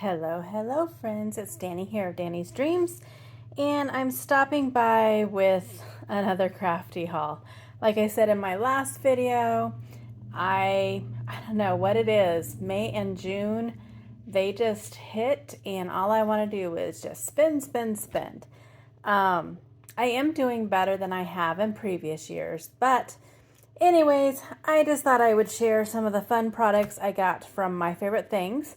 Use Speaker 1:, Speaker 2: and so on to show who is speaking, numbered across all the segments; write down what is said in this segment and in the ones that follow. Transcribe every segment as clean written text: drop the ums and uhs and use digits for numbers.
Speaker 1: Hello friends, it's Danny here, Danny's Dreams, and I'm stopping by with another crafty haul. Like I said in my last video, I don't know what it is. May and June, they just hit, and all I want to do is just spend. I am doing better than I have in previous years, but anyways, I just thought I would share some of the fun products I got from My Favorite Things.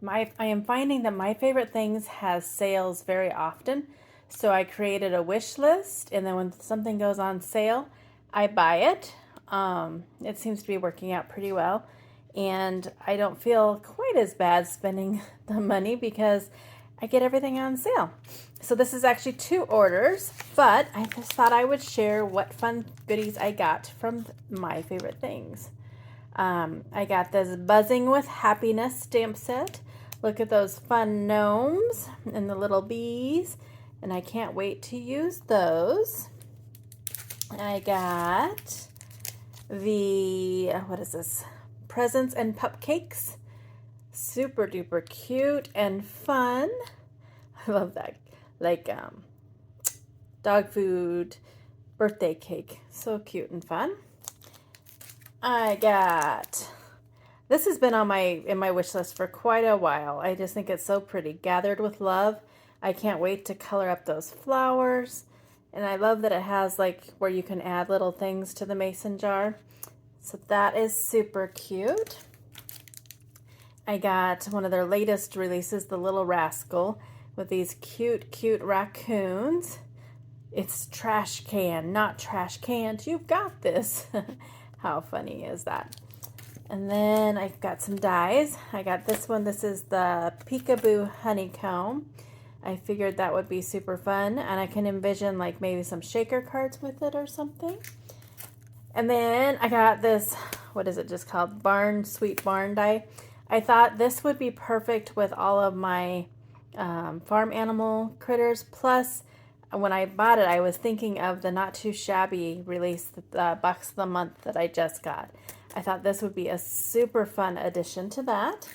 Speaker 1: I am finding that My Favorite Things has sales very often, so I created a wish list, and then when something goes on sale, I buy it. It seems to be working out pretty well, and I don't feel quite as bad spending the money because I get everything on sale. So this is actually 2 orders, but I just thought I would share what fun goodies I got from My Favorite Things. I got this Buzzing with Happiness stamp set. Look at those fun gnomes and the little bees, and I can't wait to use those. I got the, what is this? Presents and Cupcakes. Super duper cute and fun. I love that. Like dog food birthday cake. So cute and fun. I got, this has been on in my wish list for quite a while. I just think it's so pretty. Gathered with Love. I can't wait to color up those flowers. And I love that it has like where you can add little things to the mason jar. So that is super cute. I got one of their latest releases, the Little Rascal, with these cute raccoons. It's trash can, not trash cans. You've got this. How funny is that? And then I've got some dies. I got this one. This is the Peekaboo Honeycomb. I figured that would be super fun, and I can envision like maybe some shaker cards with it or something. And then I got this, what is it just called? Sweet Barn die. I thought this would be perfect with all of my farm animal critters. Plus, when I bought it, I was thinking of the Not Too Shabby release, the Box of the Month that I just got. I thought this would be a super fun addition to that.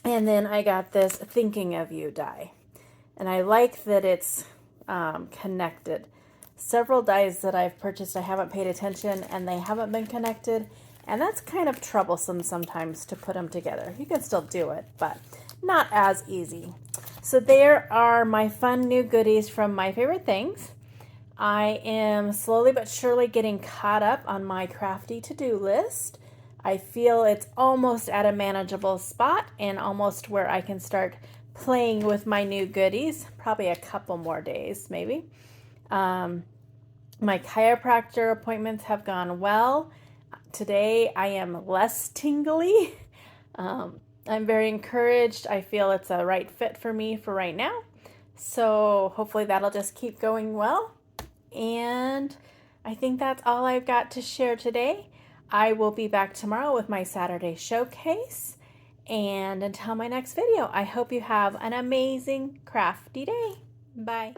Speaker 1: And then I got this Thinking of You die. And I like that it's connected. Several dies that I've purchased, I haven't paid attention, and they haven't been connected. And that's kind of troublesome sometimes to put them together. You can still do it, but not as easy. So there are my fun new goodies from My Favorite Things. I am slowly but surely getting caught up on my crafty to-do list. I feel it's almost at a manageable spot and almost where I can start playing with my new goodies. Probably a couple more days, maybe. My chiropractor appointments have gone well. Today I am less tingly. I'm very encouraged. I feel it's a right fit for me for right now. So hopefully that'll just keep going well. And I think that's all I've got to share today. I will be back tomorrow with my Saturday showcase. And until my next video, I hope you have an amazing crafty day. Bye.